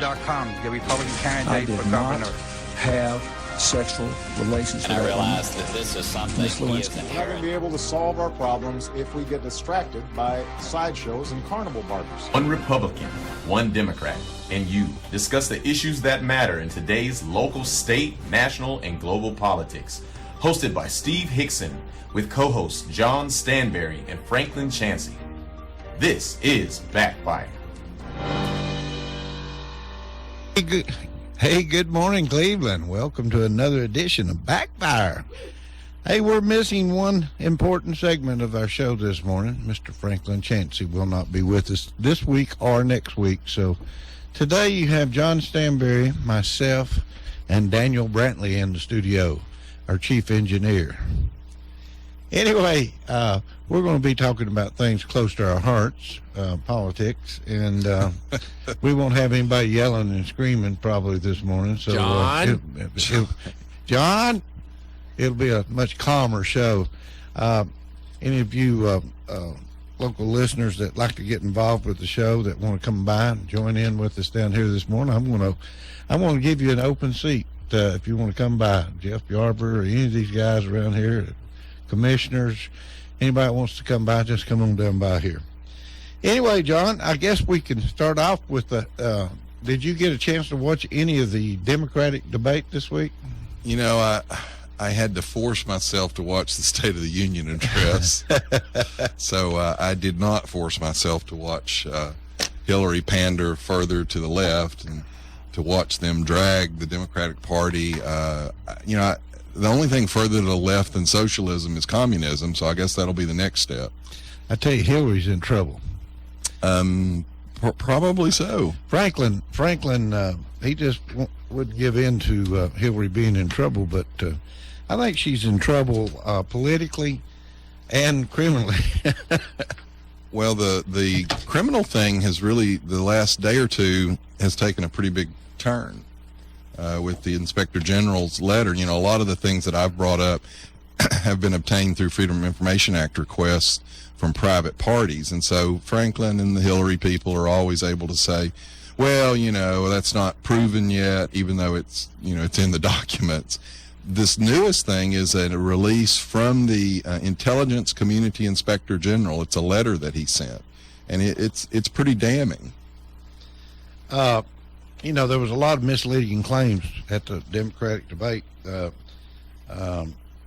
Backfire.com, the Republican candidate for governor. Have sexual relations. And I realize that this is something he is We're not going to be able to solve our problems if we get distracted by sideshows and carnival barkers. One Republican, one Democrat, and you discuss the issues that matter in today's local, state, national, and global politics. Hosted by Steve Hickson with co-hosts John Stanberry and Franklin Chansey. This is Backfire. Hey, good morning, Cleveland. Welcome to another edition of Backfire. Hey, we're missing one important segment of our show this morning. Mr. Franklin Chansey will not be with us this week or next week. So today you have John Stanberry, myself, and Daniel Brantley in the studio, our chief engineer. Anyway, we're going to be talking about things close to our hearts, politics, and we won't have anybody yelling and screaming probably this morning. So, John, it'll be a much calmer show. Any of you local listeners that like to get involved with the show, that want to come by and join in with us down here this morning, I'm going to give you an open seat if you want to come by. Jeff Yarber or any of these guys around here, commissioners, anybody that wants to come by, just come on down by here. Anyway, John, I guess we can start off with the did you get a chance to watch any of the Democratic debate this week? You know, I had to force myself to watch the State of the Union address. So I did not force myself to watch Hillary pander further to the left and to watch them drag the Democratic Party. The only thing further to the left than socialism is communism, so I guess that'll be the next step. I tell you, Hillary's in trouble. Probably so. Franklin, he just wouldn't give in to Hillary being in trouble, but I think she's in trouble politically and criminally. Well, the criminal thing has really, the last day or two, has taken a pretty big turn. With the Inspector General's letter, a lot of the things that I've brought up have been obtained through Freedom of Information Act requests from private parties. And so Franklin and the Hillary people are always able to say, well, that's not proven yet, even though it's in the documents. This newest thing is a release from the Intelligence Community Inspector General. It's a letter that he sent, and it's pretty damning. There was a lot of misleading claims at the Democratic debate.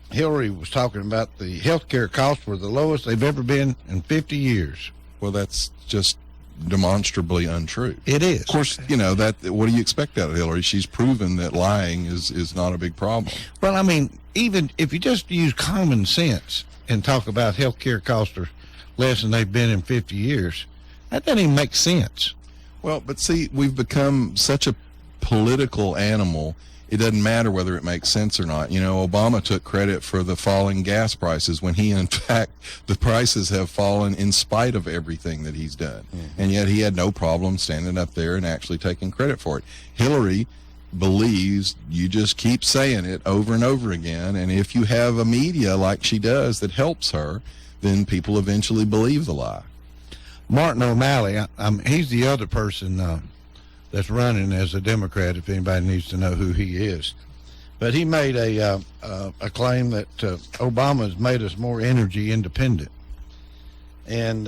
Hillary was talking about the health care costs were the lowest they've ever been in 50 years. Well, that's just demonstrably untrue. It is. Of course, that. What do you expect out of Hillary? She's proven that lying is not a big problem. Well, I mean, even if you just use common sense and talk about health care costs are less than they've been in 50 years, that doesn't even make sense. Well, but see, we've become such a political animal, it doesn't matter whether it makes sense or not. Obama took credit for the falling gas prices when in fact, the prices have fallen in spite of everything that he's done. Mm-hmm. And yet he had no problem standing up there and actually taking credit for it. Hillary believes you just keep saying it over and over again, and if you have a media like she does that helps her, then people eventually believe the lie. Martin O'Malley, he's the other person that's running as a Democrat, if anybody needs to know who he is. But he made a claim that Obama's made us more energy independent. And,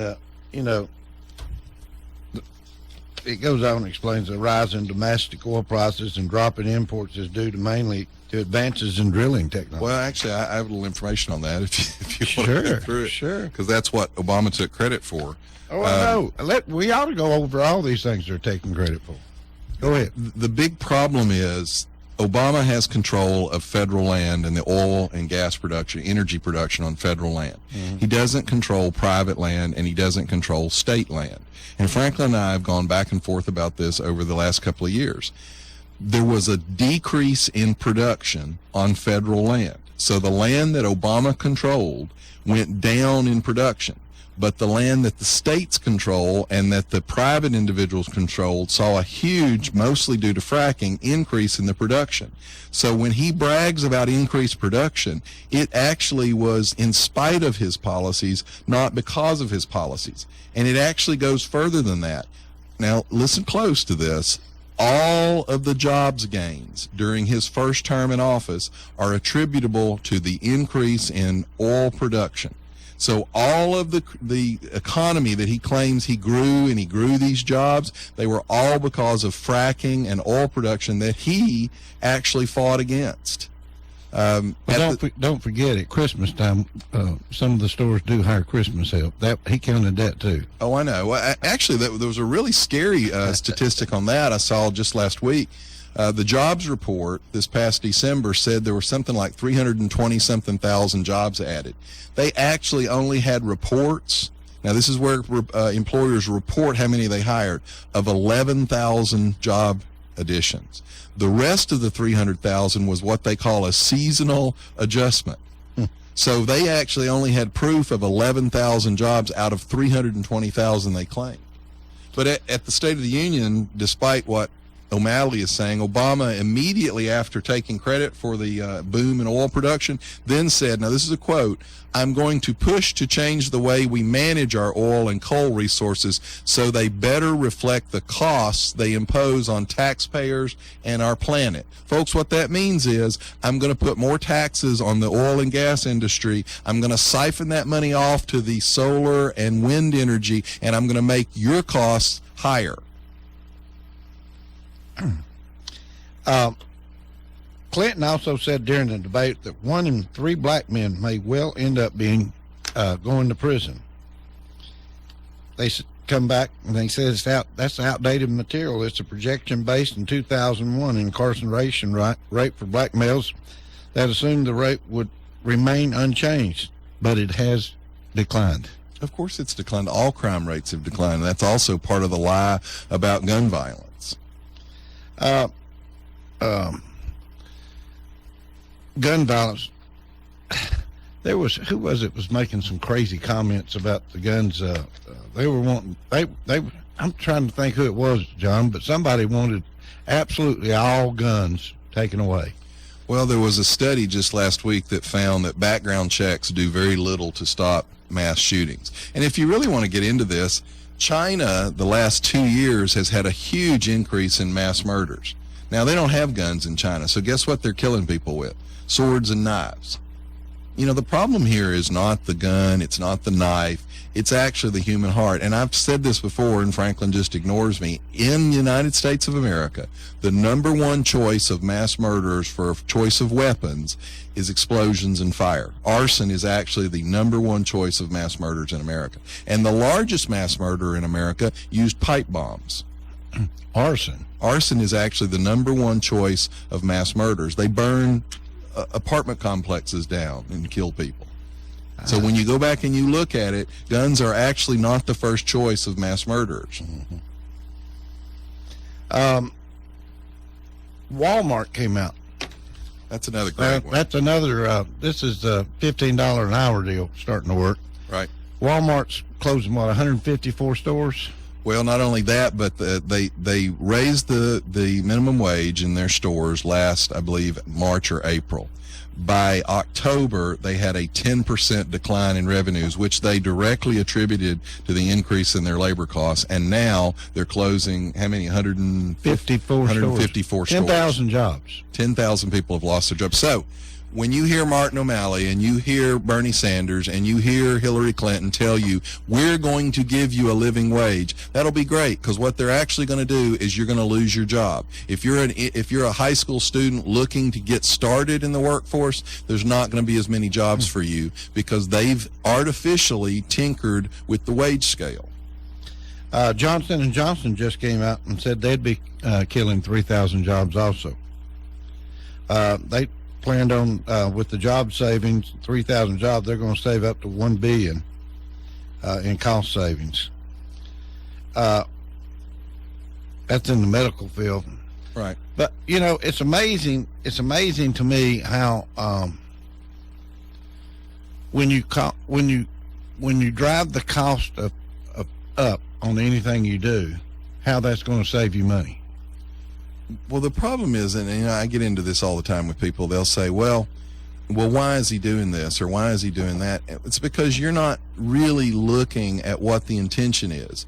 it goes on and explains the rise in domestic oil prices and drop in imports is due to mainly to advances in drilling technology. Well, actually, I have a little information on that if you want to go through it. Sure. Because that's what Obama took credit for. Oh, I know. We ought to go over all these things they're taking credit for. Go ahead. The big problem is Obama has control of federal land and the oil and gas production, energy production on federal land. Mm-hmm. He doesn't control private land, and he doesn't control state land. And Franklin and I have gone back and forth about this over the last couple of years. There was a decrease in production on federal land. So the land that Obama controlled went down in production. But the land that the states control and that the private individuals controlled saw a huge, mostly due to fracking, increase in the production. So when he brags about increased production, it actually was in spite of his policies, not because of his policies. And it actually goes further than that. Now, listen close to this. all of the jobs gains during his first term in office are attributable to the increase in oil production. So all of the economy that he claims he grew, and he grew these jobs, they were all because of fracking and oil production that he actually fought against. But don't forget, at Christmas time, some of the stores do hire Christmas help. That he counted that too. Oh, I know. Well, actually, there was a really scary statistic on that I saw just last week. The jobs report this past December said there were something like 320-something thousand jobs added. They actually only had reports. Now, this is where employers report how many they hired, of 11,000 job additions. The rest of the 300,000 was what they call a seasonal adjustment. So they actually only had proof of 11,000 jobs out of 320,000 they claimed. But at the State of the Union, despite what O'Malley is saying, Obama immediately after taking credit for the boom in oil production then said, now this is a quote, "I'm going to push to change the way we manage our oil and coal resources so they better reflect the costs they impose on taxpayers and our planet." Folks, what that means is I'm going to put more taxes on the oil and gas industry. I'm going to siphon that money off to the solar and wind energy, and I'm going to make your costs higher. Clinton also said during the debate that 1 in 3 black men may well end up being going to prison. They come back and they said that's outdated material. It's a projection based in 2001 incarceration rate for black males that assumed the rate would remain unchanged, but it has declined. Of course it's declined. All crime rates have declined. That's also part of the lie about gun violence. Gun violence. There was, who was it was making some crazy comments about the guns. They were wanting, I'm trying to think who it was, John, but somebody wanted absolutely all guns taken away. Well, there was a study just last week that found that background checks do very little to stop mass shootings. And if you really want to get into this, China, the last 2 years, has had a huge increase in mass murders. Now, they don't have guns in China, so guess what they're killing people with? Swords and knives. You know, the problem here is not the gun, it's not the knife, it's actually the human heart. And I've said this before, and Franklin just ignores me. In the United States of America, the number one choice of mass murderers for a choice of weapons is explosions and fire. Arson is actually the number one choice of mass murders in America. And the largest mass murderer in America used pipe bombs. Arson? Arson is actually the number one choice of mass murders. They burn apartment complexes down and kill people. So when you go back and you look at it, guns are actually not the first choice of mass murderers. Walmart came out. That's another great one. That's another, this is the $15 an hour deal starting to work. Right. Walmart's closing, what, 154 stores? Well, not only that, but they raised the minimum wage in their stores last, I believe, March or April. By October, they had a 10% decline in revenues, which they directly attributed to the increase in their labor costs. And now they're closing, how many? 154 stores. 10,000 jobs. 10,000 people have lost their jobs. So when you hear Martin O'Malley and you hear Bernie Sanders and you hear Hillary Clinton tell you, we're going to give you a living wage, that'll be great, because what they're actually going to do is you're going to lose your job. If you're a high school student looking to get started in the workforce, there's not going to be as many jobs for you because they've artificially tinkered with the wage scale. Johnson & Johnson just came out and said they'd be killing 3,000 jobs also. They planned on, with the job savings, 3,000 jobs, they're going to save up to $1 billion in cost savings. That's in the medical field. Right. But, you know, it's amazing to me how when you drive the cost up on anything you do, how that's going to save you money. Well, the problem is, and you know, I get into this all the time with people, they'll say, well, why is he doing this or why is he doing that? It's because you're not really looking at what the intention is.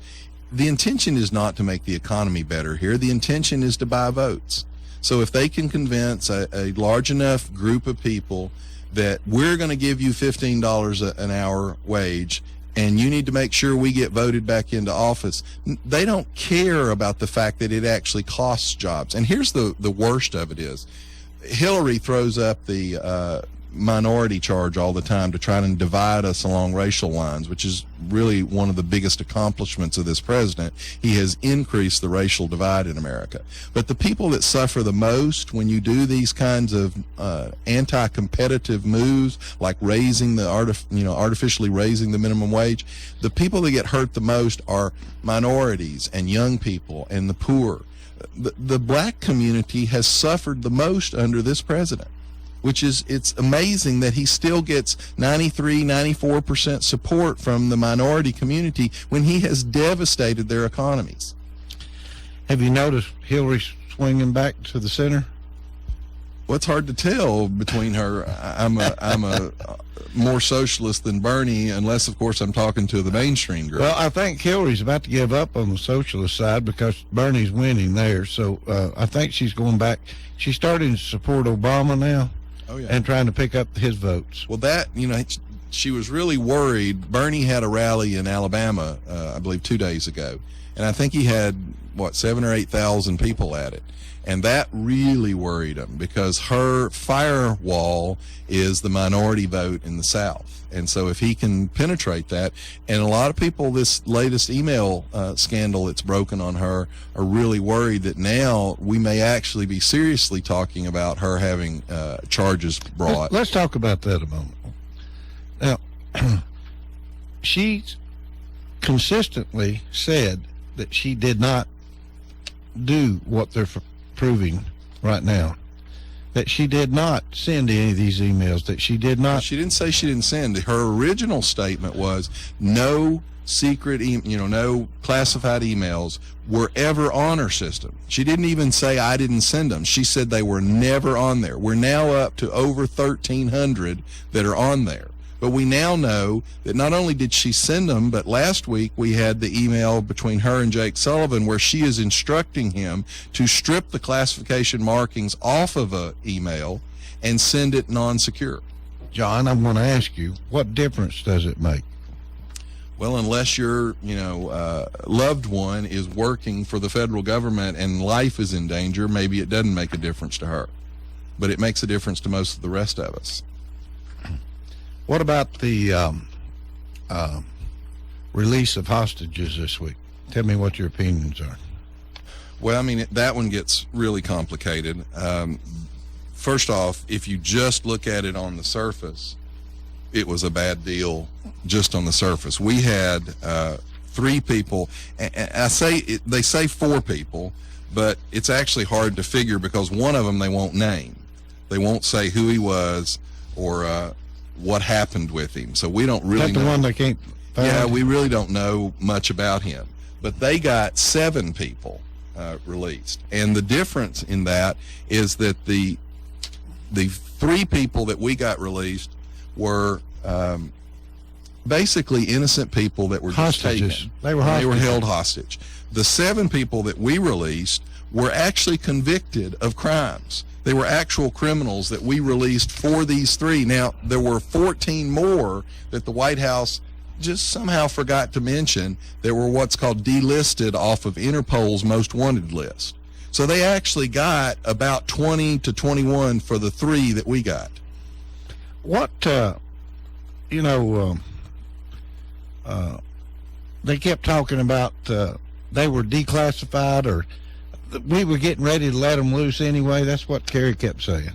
the intention is not to make the economy better here. The intention is to buy votes. So if they can convince a large enough group of people that we're going to give you $15 an hour wage and you need to make sure we get voted back into office, they don't care about the fact that it actually costs jobs. And here's the worst of it is, Hillary throws up the minority charge all the time to try and divide us along racial lines, which is really one of the biggest accomplishments of this president. He has increased the racial divide in America. But the people that suffer the most when you do these kinds of anti-competitive moves, like raising the artificially raising the minimum wage, the people that get hurt the most are minorities and young people and the poor. The black community has suffered the most under this president, which is, it's amazing that he still gets 94% support from the minority community when he has devastated their economies. Have you noticed Hillary swinging back to the center? Well, it's hard to tell between her. I'm a more socialist than Bernie, unless, of course, I'm talking to the mainstream group. Well, I think Hillary's about to give up on the socialist side because Bernie's winning there. So I think she's going back. She's starting to support Obama now. Oh, yeah. And trying to pick up his votes. Well, that, she was really worried. Bernie had a rally in Alabama, I believe 2 days ago, and I think he had 7,000 or 8,000 people at it, and that really worried him because her firewall is the minority vote in the South. And so if he can penetrate that, and a lot of people, this latest email scandal that's broken on her, are really worried that now we may actually be seriously talking about her having charges brought. Let's talk about that a moment. Now, she consistently said that she did not do what they're proving right now. That she did not send any of these emails, that she did not. She didn't say she didn't send. Her original statement was no secret, no classified emails were ever on her system. She didn't even say I didn't send them. She said they were never on there. We're now up to over 1,300 that are on there. But we now know that not only did she send them, but last week we had the email between her and Jake Sullivan where she is instructing him to strip the classification markings off of an email and send it non-secure. John, I'm going to ask you, what difference does it make? Well, unless your, loved one is working for the federal government and life is in danger, maybe it doesn't make a difference to her. But it makes a difference to most of the rest of us. What about the release of hostages this week? Tell me what your opinions are. Well, that one gets really complicated. First off, if you just look at it on the surface, it was a bad deal just on the surface. We had 3 people, and they say 4 people, but it's actually hard to figure because one of them they won't name. They won't say who he was or what happened with him. So we don't really know. Is that the one they can't find? Yeah, we really don't know much about him. But they got 7 people released. And the difference in that is that the 3 people that we got released were basically innocent people that were just hostages. Taken. They were held hostage. The 7 people that we released were actually convicted of crimes. They were actual criminals that we released for these 3. Now, there were 14 more that the White House just somehow forgot to mention that were what's called delisted off of Interpol's most wanted list. So they actually got about 20 to 21 for the 3 that we got. What, they kept talking about they were declassified or we were getting ready to let them loose anyway. That's what Kerry kept saying.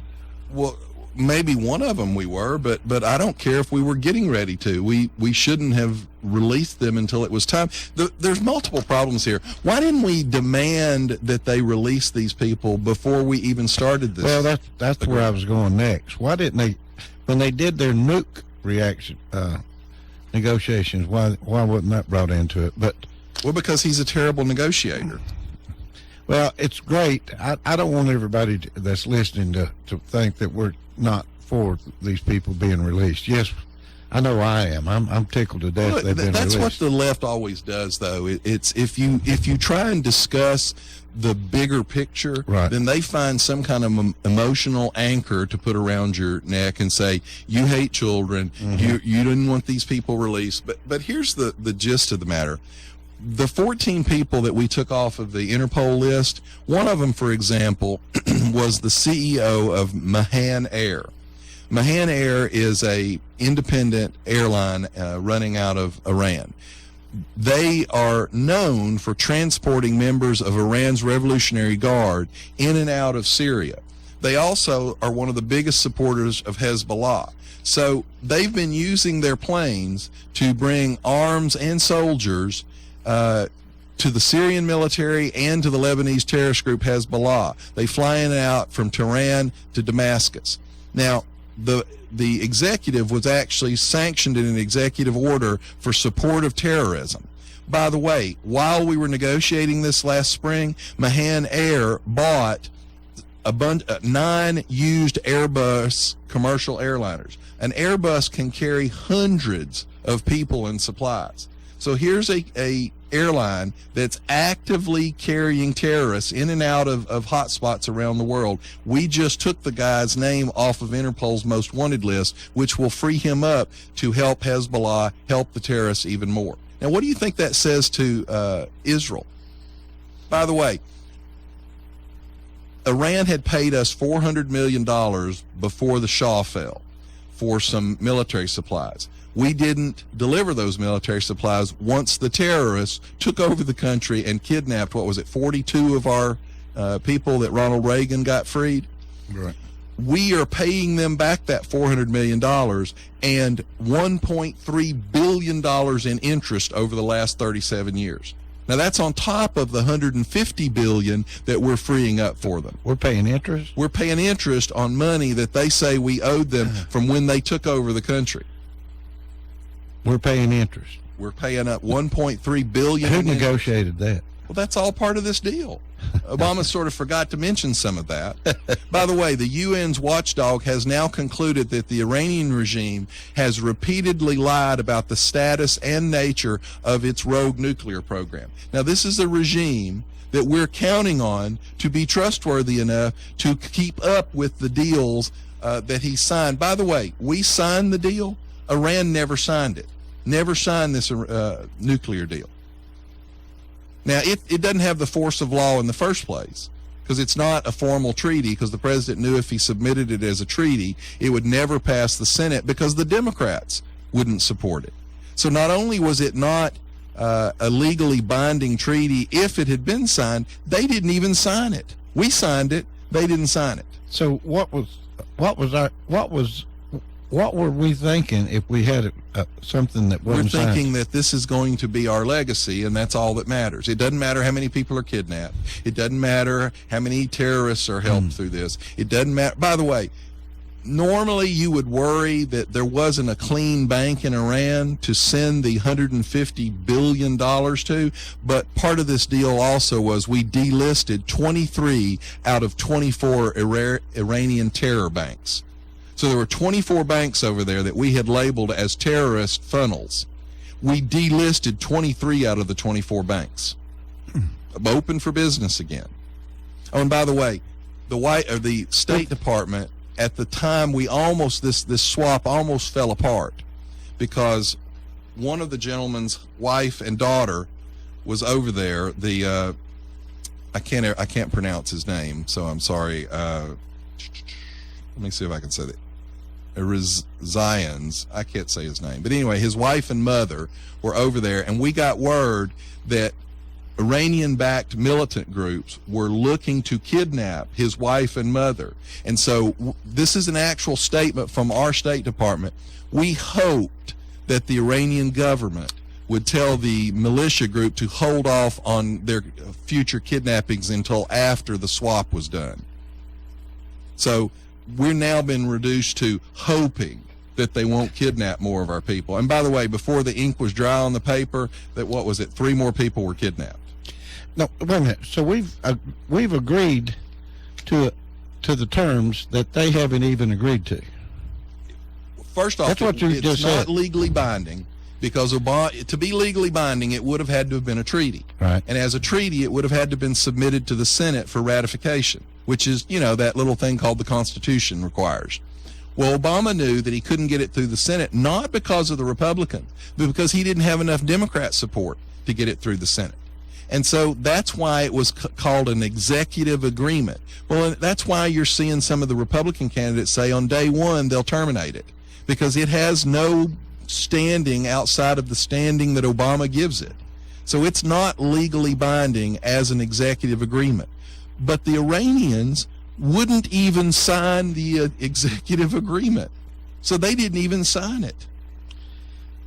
Well, maybe one of them we were, but I don't care if we were getting ready to. We shouldn't have released them until it was time. There's multiple problems here. Why didn't we demand that they release these people before we even started this? Well, that's where I was going next. Why didn't they, when they did their nuke reaction negotiations, why wasn't that brought into it? Well, because he's a terrible negotiator. Well, it's great. I don't want everybody that's listening to think that we're not for these people being released. Yes, I know I am. I'm tickled to death Well, they've been that's released. what the left always does, though. It's if you try and discuss the bigger picture, Right. then they find some kind of emotional anchor to put around your neck and say you hate children, you didn't want these people released. But here's the gist of the matter. The 14 people that we took off of the Interpol list, one of them, for example, was the CEO of Mahan Air. Mahan Air is a independent airline running out of Iran. They are known for transporting members of Iran's Revolutionary Guard in and out of Syria. They also are one of the biggest supporters of Hezbollah. So they've been using their planes to bring arms and soldiers to the Syrian military and to the Lebanese terrorist group Hezbollah. They fly in and out from Tehran to Damascus. Now, the executive was actually sanctioned in an executive order for support of terrorism. By the way, while we were negotiating this last spring, Mahan Air bought 9 used Airbus commercial airliners. An Airbus can carry hundreds of people and supplies. So here's a airline that's actively carrying terrorists in and out of hotspots around the world. We just took the guy's name off of Interpol's most wanted list, which will free him up to help Hezbollah, help the terrorists even more. Now, what do you think that says to Israel? By the way, Iran had paid us $400 million before the Shah fell for some military supplies. We didn't deliver those military supplies once the terrorists took over the country and kidnapped, 42 of our people that Ronald Reagan got freed? Right. We are paying them back that $400 million and $1.3 billion in interest over the last 37 years. Now, that's on top of the $150 billion that we're freeing up for them. We're paying interest? We're paying interest on money that they say we owed them from when they took over the country. We're paying interest. We're paying up $1.3 billion. Who negotiated that? Well, that's all part of this deal. Obama sort of forgot to mention some of that. By the way, the UN's watchdog has now concluded that the Iranian regime has repeatedly lied about the status and nature of its rogue nuclear program. Now, this is a regime that we're counting on to be trustworthy enough to keep up with the deals that he signed. By the way, we signed the deal. Iran never signed it. Never signed this nuclear deal. Now, it doesn't have the force of law in the first place because it's not a formal treaty, because the president knew if he submitted it as a treaty, it would never pass the Senate because the Democrats wouldn't support it. So not only was it not a legally binding treaty if it had been signed, they didn't even sign it. We signed it. They didn't sign it. So what were we thinking if we had something that wasn't We're thinking signed? that this is going to be our legacy, and that's all that matters. It doesn't matter how many people are kidnapped. It doesn't matter how many terrorists are helped through this. It doesn't matter. By the way, normally you would worry that there wasn't a clean bank in Iran to send the $150 billion to, but part of this deal also was we delisted 23 out of 24 Iranian terror banks. So there were 24 banks over there that we had labeled as terrorist funnels. We delisted 23 out of the 24 banks. Open for business again. Oh, and by the way, the State Department, at the time this swap almost fell apart because one of the gentleman's wife and daughter was over there. I can't pronounce his name, so I'm sorry. Let me see if I can say that. Zions, I can't say his name, but anyway, his wife and mother were over there, and we got word that Iranian-backed militant groups were looking to kidnap his wife and mother. And so this is an actual statement from our State Department. We hoped that the Iranian government would tell the militia group to hold off on their future kidnappings until after the swap was done. So we're now been reduced to hoping that they won't kidnap more of our people. And by the way, before the ink was dry on the paper, that 3 more people were kidnapped. No, wait a minute. So we've agreed to the terms that they haven't even agreed to. first off, That's what you it's just not said. legally binding because to be legally binding, it would have had to have been a treaty. Right. And as a treaty, it would have had to have been submitted to the Senate for ratification, which is, that little thing called the Constitution requires. Well, Obama knew that he couldn't get it through the Senate, not because of the Republicans, but because he didn't have enough Democrat support to get it through the Senate. And so that's why it was called an executive agreement. Well, that's why you're seeing some of the Republican candidates say on day one they'll terminate it, because it has no standing outside of the standing that Obama gives it. So it's not legally binding as an executive agreement. But the Iranians wouldn't even sign the executive agreement. So they didn't even sign it.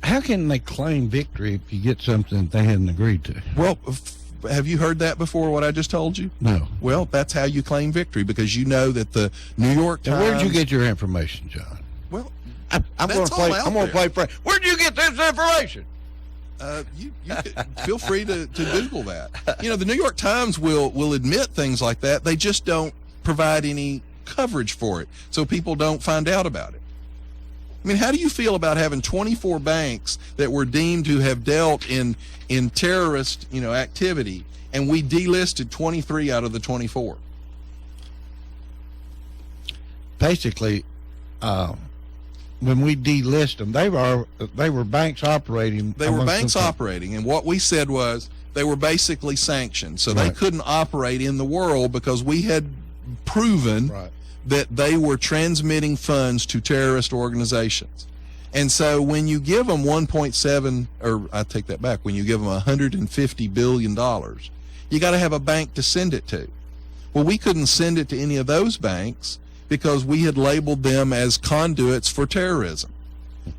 How can they claim victory if you get something they hadn't agreed to? Well, have you heard that before, what I just told you? No. Well, that's how you claim victory, because you know that the New York Times... Now, where'd you get your information, John? Well, I'm going to play. I'm going to play Frank. Where'd you get this information? You could, feel free to Google that. The New York Times will admit things like that. They just don't provide any coverage for it, so people don't find out about it. I mean, how do you feel about having 24 banks that were deemed to have dealt in terrorist, activity, and we delisted 23 out of the 24? Basically, when we delist them, they were banks operating. They were banks operating, and what we said was they were basically sanctioned, so they Right. couldn't operate in the world because we had proven Right. that they were transmitting funds to terrorist organizations. And so when you give them 1.7, or I take that back, when you give them $150 billion, you got to have a bank to send it to. Well, we couldn't send it to any of those banks because we had labeled them as conduits for terrorism.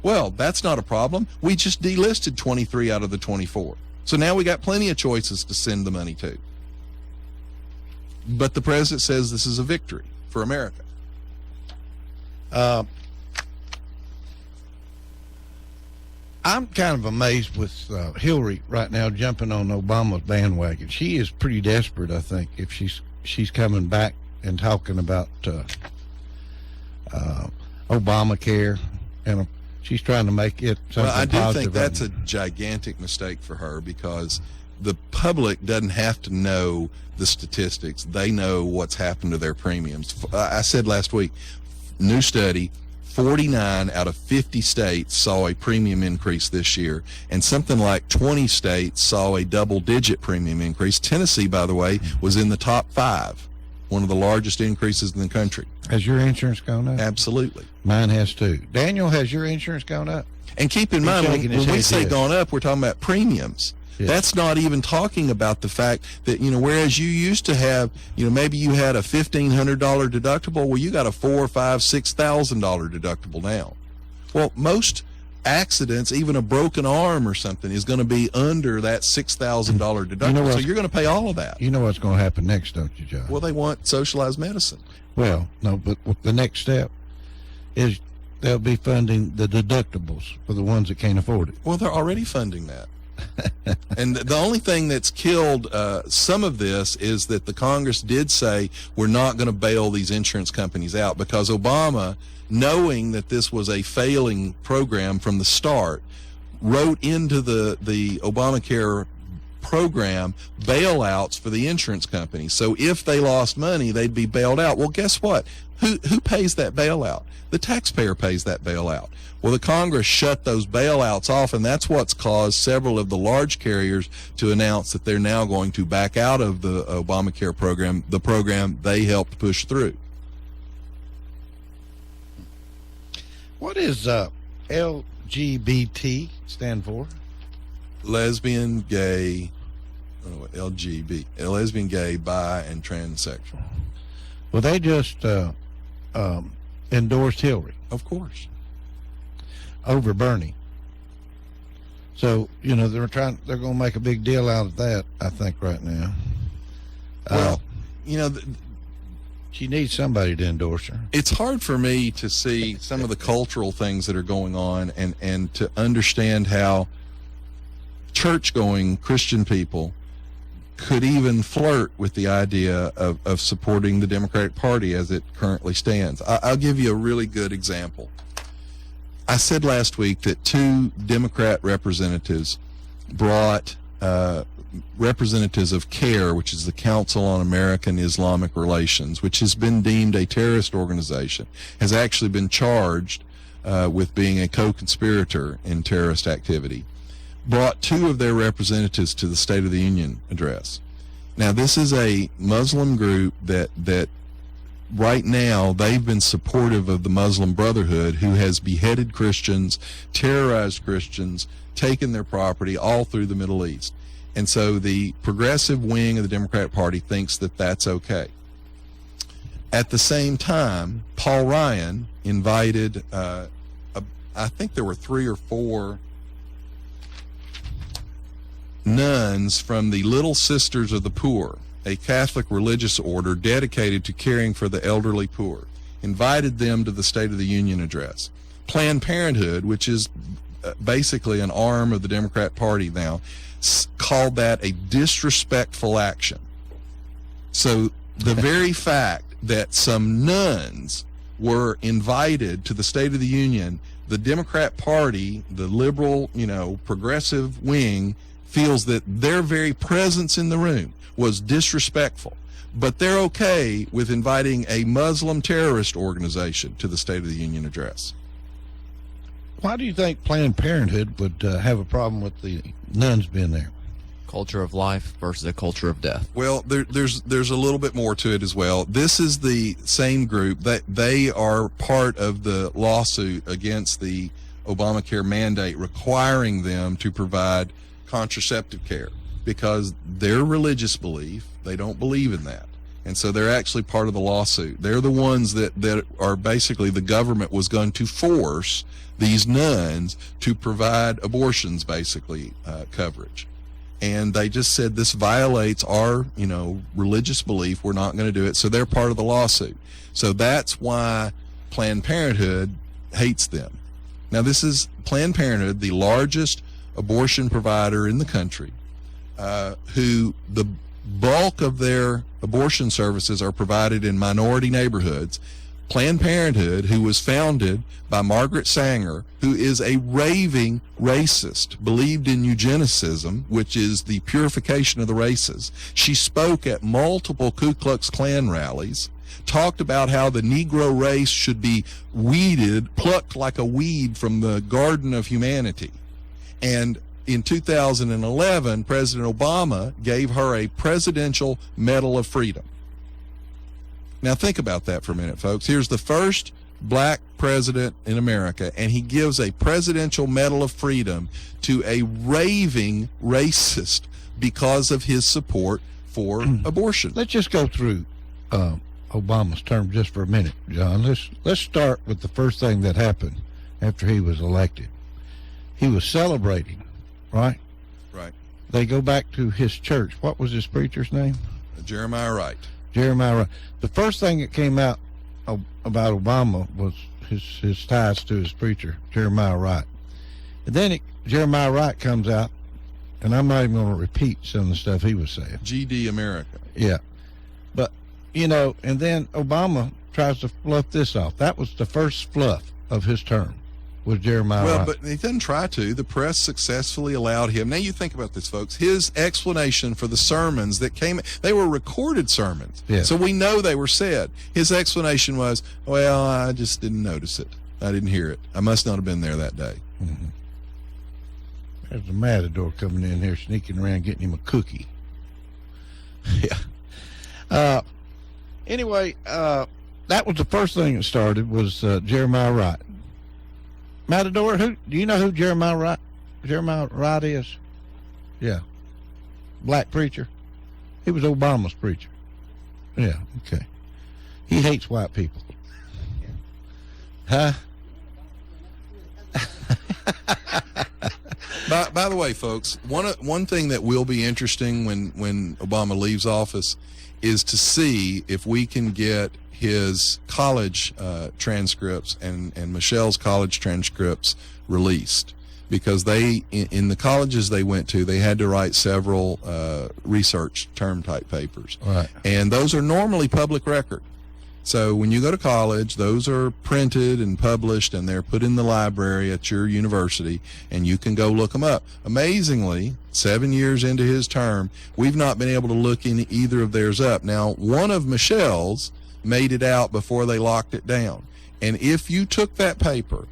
Well, that's not a problem. We just delisted 23 out of the 24. So now we got plenty of choices to send the money to. But the president says this is a victory for America. I'm kind of amazed with Hillary right now jumping on Obama's bandwagon. She is pretty desperate, I think, if she's coming back and talking about Obamacare, and she's trying to make it something Well, I do positive. think that's a gigantic mistake for her, because the public doesn't have to know the statistics. They know what's happened to their premiums. I said last week, new study, 49 out of 50 states saw a premium increase this year, and something like 20 states saw a double-digit premium increase. Tennessee, by the way, was in the top 5, one of the largest increases in the country. Has your insurance gone up? Absolutely. Mine has too. Daniel, has your insurance gone up? And keep in He's mind, shaking his when we head, say yes. gone up, we're talking about premiums. Yes. That's not even talking about the fact that, whereas you used to have, maybe you had a $1,500 deductible, well, you got a $4,000, $5,000, $6,000 deductible now. Well, most accidents, even a broken arm or something, is going to be under that $6,000 deductible. So you're going to pay all of that. You know what's going to happen next, don't you, John? Well, they want socialized medicine. Well, no, but the next step is they'll be funding the deductibles for the ones that can't afford it. Well, they're already funding that. And the only thing that's killed some of this is that the Congress did say we're not going to bail these insurance companies out, because Obama, knowing that this was a failing program from the start, wrote into the Obamacare program bailouts for the insurance companies. So if they lost money, they'd be bailed out. Well, guess what? Who pays that bailout? The taxpayer pays that bailout. Well, the Congress shut those bailouts off, and that's what's caused several of the large carriers to announce that they're now going to back out of the Obamacare program, the program they helped push through. What is LGBT stand for? Lesbian, gay, lesbian, gay, bi, and transsexual. Well, they just endorsed Hillary Of course. over Bernie. So, they're going to make a big deal out of that, I think, right now. Well, she needs somebody to endorse her. it's hard for me to see some of the cultural things that are going on and to understand how church-going Christian people could even flirt with the idea of supporting the Democratic Party as it currently stands. I'll give you a really good example. I said last week that 2 Democrat representatives brought representatives of CARE, which is the Council on American Islamic Relations, which has been deemed a terrorist organization, has actually been charged with being a co-conspirator in terrorist activity, brought 2 of their representatives to the State of the Union address. Now, this is a Muslim group that right now they've been supportive of the Muslim Brotherhood, who has beheaded Christians, terrorized Christians, taken their property all through the Middle East. And so the progressive wing of the Democratic Party thinks that that's okay. At the same time, Paul Ryan invited, I think there were 3 or 4 nuns from the Little Sisters of the Poor, a Catholic religious order dedicated to caring for the elderly poor, invited them to the State of the Union address. Planned Parenthood, which is basically an arm of the Democrat Party now, called that a disrespectful action. So the very fact that some nuns were invited to the State of the Union, the Democrat Party, the liberal, progressive wing, feels that their very presence in the room was disrespectful. But they're okay with inviting a Muslim terrorist organization to the State of the Union address. Why do you think Planned Parenthood would have a problem with the nuns being there? Culture of life versus a culture of death. Well, there's a little bit more to it as well. This is the same group that they are part of the lawsuit against the Obamacare mandate requiring them to provide contraceptive care, because their religious belief, they don't believe in that. And so they're actually part of the lawsuit. They're the ones that are basically, the government was going to force these nuns to provide abortions, basically, coverage. And they just said this violates our, religious belief. We're not going to do it. So they're part of the lawsuit. So that's why Planned Parenthood hates them. Now, this is Planned Parenthood, the largest abortion provider in the country, who the bulk of their abortion services are provided in minority neighborhoods. Planned Parenthood, who was founded by Margaret Sanger, who is a raving racist, believed in eugenicism, which is the purification of the races. She spoke at multiple Ku Klux Klan rallies, talked about how the Negro race should be weeded, plucked like a weed from the garden of humanity. And in 2011, President Obama gave her a Presidential Medal of Freedom. Now think about that for a minute, folks. Here's the first black president in America, and he gives a Presidential Medal of Freedom to a raving racist because of his support for abortion. Let's just go through Obama's term just for a minute, John. Let's start with the first thing that happened after he was elected. He was celebrating, right? Right. They go back to his church. What was his preacher's name? Jeremiah Wright. Jeremiah Wright. The first thing that came out about Obama was his ties to his preacher, Jeremiah Wright. And then Jeremiah Wright comes out, and I'm not even going to repeat some of the stuff he was saying. GD America. Yeah. But, and then Obama tries to fluff this off. That was the first fluff of his term, was Jeremiah Wright. Well, but he didn't try to. The press successfully allowed him. Now you think about this, folks. His explanation for the sermons that came, they were recorded sermons. Yeah. So we know they were said. His explanation was, well, I just didn't notice it. I didn't hear it. I must not have been there that day. Mm-hmm. There's a matador coming in here, sneaking around, getting him a cookie. Yeah. Anyway, that was the first thing that started, was Jeremiah Wright. Matador, do you know who Jeremiah Wright is? Yeah. Black preacher. He was Obama's preacher. Yeah, okay. He hates white people. Huh? By the way, folks, one thing that will be interesting when Obama leaves office is to see if we can get his college transcripts and Michelle's college transcripts released, because they in the colleges they went to, they had to write several research term type papers, right? And those are normally public record. So when you go to college, those are printed and published, and they're put in the library at your university, and you can go look them up. Amazingly, 7 years into his term, we've not been able to look in either of theirs up. Now, one of Michelle's made it out before they locked it down. And if you took that paper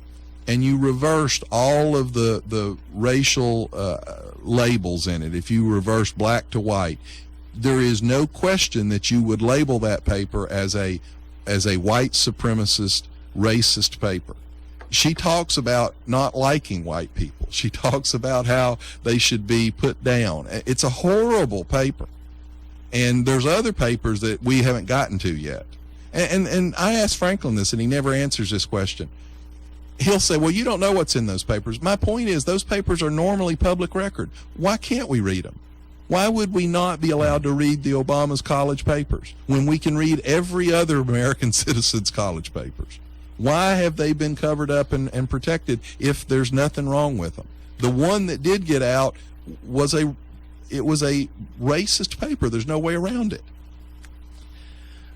and you reversed all of the racial labels in it, if you reversed black to white, there is no question that you would label that paper as a white supremacist, racist paper. She talks about not liking white people. She talks about how they should be put down. It's a horrible paper. And there's other papers that we haven't gotten to yet. And I asked Franklin this, and he never answers this question. He'll say, well, you don't know what's in those papers. My point is, those papers are normally public record. Why can't we read them? Why would we not be allowed to read the Obama's college papers when we can read every other American citizen's college papers? Why have they been covered up and protected if there's nothing wrong with them? The one that did get out was a racist paper. There's no way around it.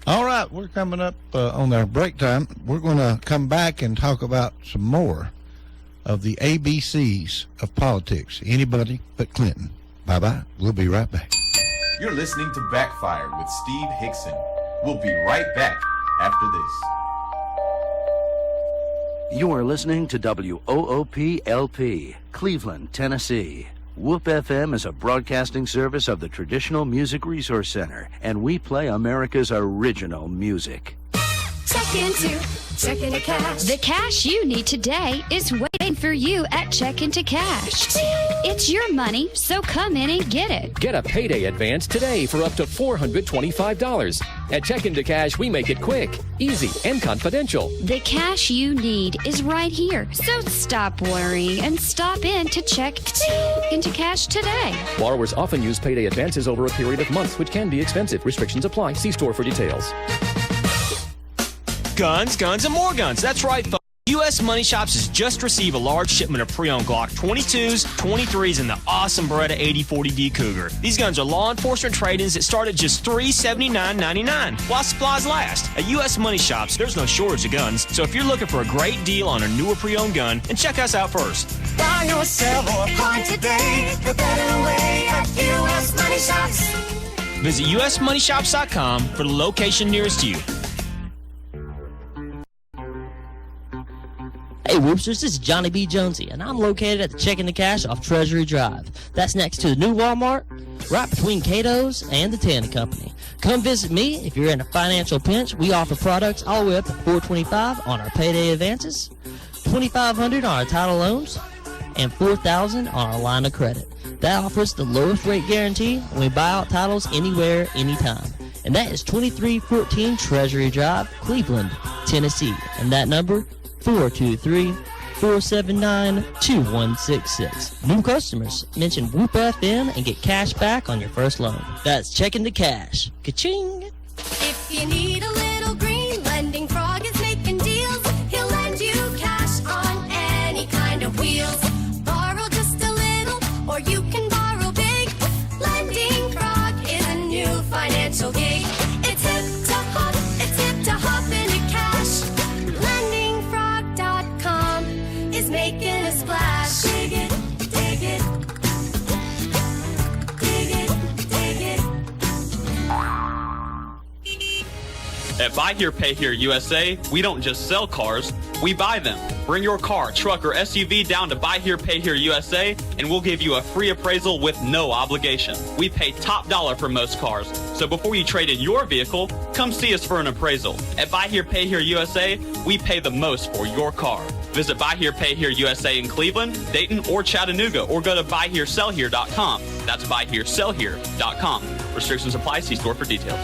All right, we're coming up on our break time. We're going to come back and talk about some more of the ABCs of politics. Anybody but Clinton. Bye-bye. We'll be right back. You're listening to Backfire with Steve Hickson. We'll be right back after this. You are listening to WOOP-LP, Cleveland, Tennessee. WOOP FM is a broadcasting service of the Traditional Music Resource Center, and we play America's original music. Check into cash. The cash you need today is waiting for you at Check Into Cash. It's your money, so come in and get it. Get a payday advance today for up to $425. At Check Into Cash, we make it quick, easy, and confidential. The cash you need is right here, so stop worrying and stop in to Check Into Cash today. Borrowers often use payday advances over a period of months, which can be expensive. Restrictions apply. See store for details. Guns, guns, and more guns. That's right, folks. U.S. Money Shops has just received a large shipment of pre-owned Glock 22s, 23s, and the awesome Beretta 8040D Cougar. These guns are law enforcement trade-ins that start at just $379.99 while supplies last. At U.S. Money Shops, there's no shortage of guns, so if you're looking for a great deal on a newer pre-owned gun, then check us out first. Buy or sell or buy today, the better way at U.S. Money Shops. Visit usmoneyshops.com for the location nearest you. Hey Whoopsters, this is Johnny B. Jonesy, and I'm located at the Check Into Cash off Treasury Drive. That's next to the new Walmart, right between Cato's and the Tanner Company. Come visit me if you're in a financial pinch. We offer products all the way up to $425 on our payday advances, $2,500 on our title loans, and $4,000 on our line of credit. That offers the lowest rate guarantee, and we buy out titles anywhere, anytime. And that is 2314 Treasury Drive, Cleveland, Tennessee. And that number, 423-479-2166. New customers, mention Whoop FM and get cash back on your first loan. That's Check Into Cash. Ka-ching! If you need a little green, Lending Frog is making deals. He'll lend you cash on any kind of wheels. Borrow just a little, or you can borrow big. Lending Frog is a new financial gig. It's hip to hop into cash. LendingFrog.com is making a splash. Dig it, dig it. Dig it, dig it. At Buy Here, Pay Here USA, we don't just sell cars, we buy them. Bring your car, truck, or SUV down to Buy Here, Pay Here USA, and we'll give you a free appraisal with no obligation. We pay top dollar for most cars, so before you trade in your vehicle, come see us for an appraisal. At Buy Here, Pay Here USA, we pay the most for your car. Visit Buy Here, Pay Here USA in Cleveland, Dayton, or Chattanooga, or go to buyheresellhere.com. That's buyheresellhere.com. Restrictions apply. See store for details.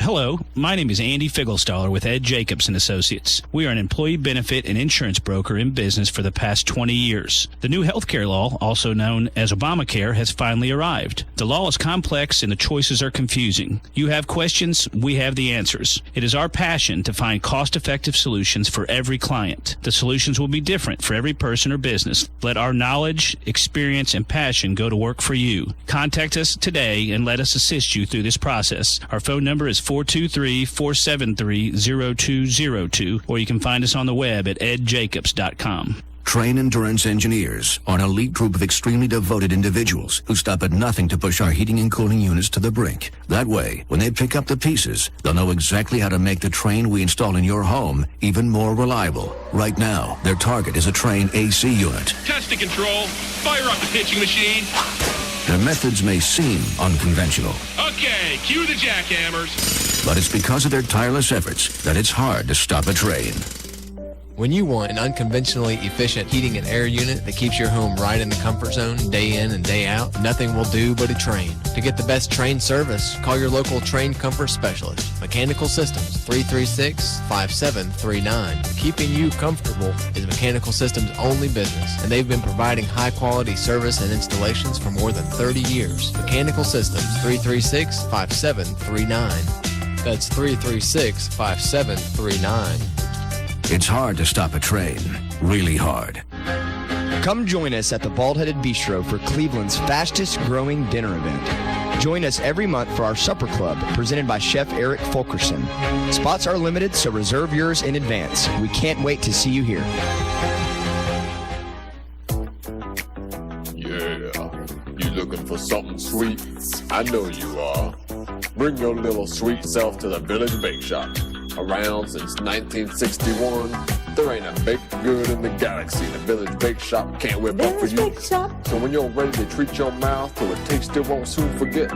Hello, my name is Andy Figglestaller with Ed Jacobs & Associates. We are an employee benefit and insurance broker in business for the past 20 years. The new healthcare law, also known as Obamacare, has finally arrived. The law is complex and the choices are confusing. You have questions, we have the answers. It is our passion to find cost-effective solutions for every client. The solutions will be different for every person or business. Let our knowledge, experience, and passion go to work for you. Contact us today and let us assist you through this process. Our phone number is 423-473-0202, or you can find us on the web at edjacobs.com. Train Endurance Engineers are an elite group of extremely devoted individuals who stop at nothing to push our heating and cooling units to the brink. That way, when they pick up the pieces, they'll know exactly how to make the Train we install in your home even more reliable. Right now, their target is a Train AC unit. Testing control. Fire up the pitching machine. Their methods may seem unconventional, Okay, cue the jackhammers. but it's because of their tireless efforts that it's hard to stop a Train. When you want an unconventionally efficient heating and air unit that keeps your home right in the comfort zone day in and day out, nothing will do but a Train. To get the best Train service, call your local Train comfort specialist. Mechanical Systems, 336-5739. Keeping you comfortable is Mechanical Systems' only business, and they've been providing high-quality service and installations for more than 30 years. Mechanical Systems, 336-5739. That's 336-5739. It's hard to stop a Train. Really hard. Come join us at the Bald-Headed Bistro for Cleveland's fastest growing dinner event. Join us every month for our supper club presented by Chef Eric Fulkerson. Spots are limited, so reserve yours in advance. We can't wait to see you here. Yeah, you looking for something sweet? I know you are. Bring your little sweet self to the Village Bake Shop. Around since 1961, there ain't a baked good in the galaxy the Village Bake Shop can't whip up for you. So when you're ready to treat your mouth to a taste you won't soon forget,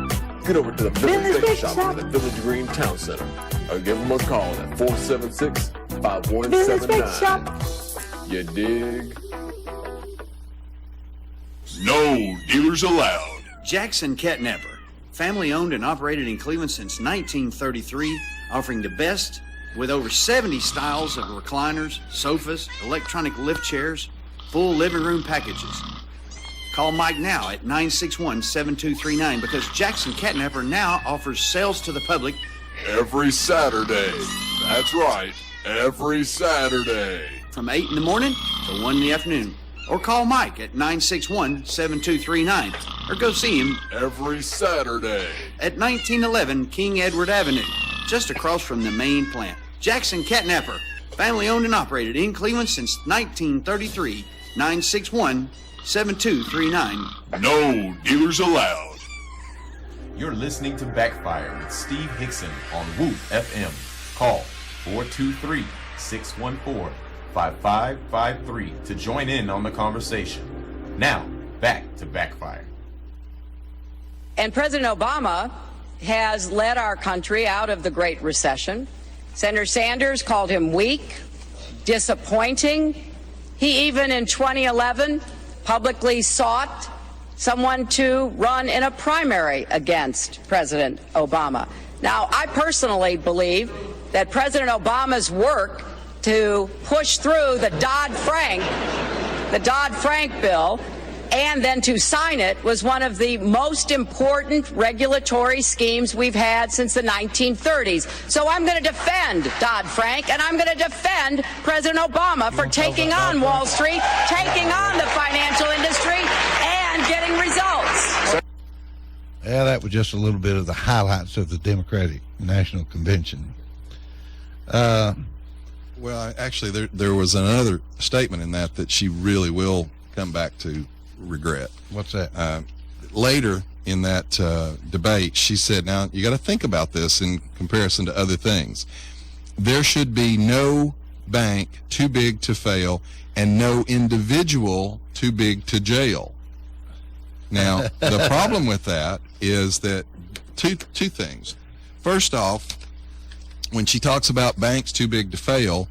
get over to the Village Bake Shop in the Village Green Town Center, or give them a call at 476-5179. You dig? No dealers allowed. Jackson Catnapper, family owned and operated in Cleveland since 1933, offering the best with over 70 styles of recliners, sofas, electronic lift chairs, full living room packages. Call Mike now at 961-7239 because Jackson Catnapper now offers sales to the public Every Saturday. That's right, every Saturday. From 8 in the morning to 1 in the afternoon. Or call Mike at 961-7239 or go see him every Saturday at 1911 King Edward Avenue, just across from the main plant. Jackson Catnapper, family owned and operated in Cleveland since 1933. 961-7239. No dealers allowed. You're listening to Backfire with Steve Hickson on Whoop FM. Call 423-614-5553 to join in on the conversation. Now, back to Backfire. And President Obama has led our country out of the Great Recession. Senator Sanders called him weak, disappointing. He even in 2011 publicly sought someone to run in a primary against President Obama. Now, I personally believe that President Obama's work to push through the Dodd-Frank bill and then to sign it was one of the most important regulatory schemes we've had since the 1930s. So I'm going to defend Dodd-Frank, and I'm going to defend President Obama for taking on Wall Street, taking on the financial industry, and getting results. Yeah, that was just a little bit of the highlights of the Democratic National Convention. Well, actually, there was another statement in that she really will come back to regret. What's that? Later in that debate, she said, now, you got to think about this in comparison to other things. There should be no bank too big to fail and no individual too big to jail. Now, the problem with that is that two things. First off, when she talks about banks too big to fail,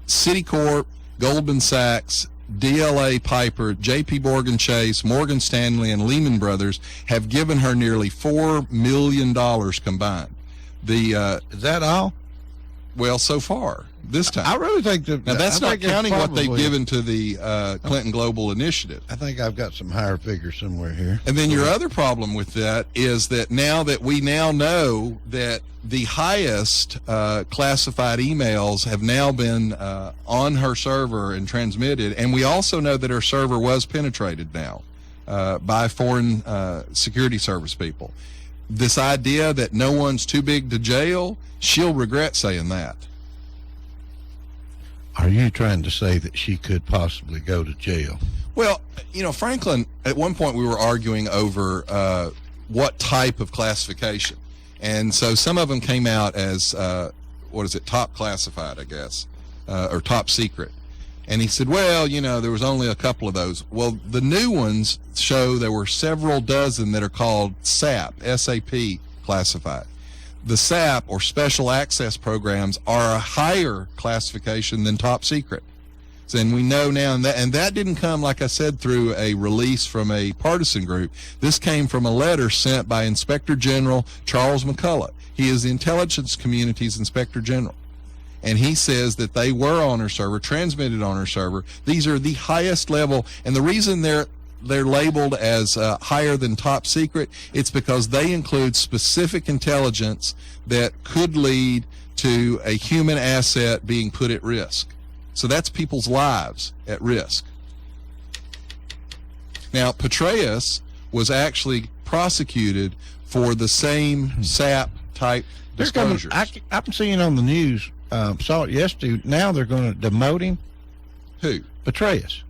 Citicorp, Goldman Sachs, DLA Piper, J.P. Morgan Chase, Morgan Stanley, and Lehman Brothers have given her nearly $4 million combined. Is that all? Well, so far, this time. I really think that. Now, that's not counting what they've given to the Clinton Global Initiative. I think I've got some higher figures somewhere here. And then your other problem with that is that now that we now know that the highest classified emails have now been on her server and transmitted, and we also know that her server was penetrated now by foreign security service people. this idea that no one's too big to jail, she'll regret saying that. Are you trying to say that she could possibly go to jail? Well, Franklin, at one point we were arguing over what type of classification. And so some of them came out as, top classified, I guess, or top secret. And he said, well, there was only a couple of those. Well, the new ones show there were several dozen that are called SAP, S-A-P classified. The SAP, or Special Access Programs, are a higher classification than top secret. And we know now, and that didn't come, like I said, through a release from a partisan group. This came from a letter sent by Inspector General Charles McCullough. He is the intelligence community's Inspector General. And he says that they were on her server, transmitted on her server. These are the highest level, and the reason they're labeled as higher than top secret, it's because they include specific intelligence that could lead to a human asset being put at risk. So that's people's lives at risk. Now, Petraeus was actually prosecuted for the same SAP-type disclosures. I'm seeing on the news, saw it yesterday, now they're going to demote him. Who? Petraeus.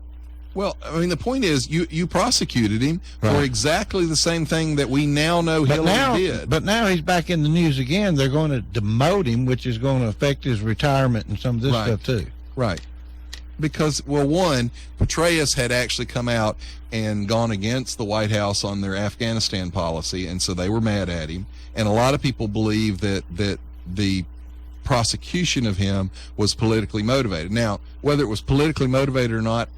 Well, I mean, the point is, you prosecuted him for exactly the same thing that we now know Hillary did. But now he's back in the news again. They're going to demote him, which is going to affect his retirement and some of this stuff, too. Right. Because, well, one, Petraeus had actually come out and gone against the White House on their Afghanistan policy, and so they were mad at him. And a lot of people believe that the prosecution of him was politically motivated. Now, whether it was politically motivated or not,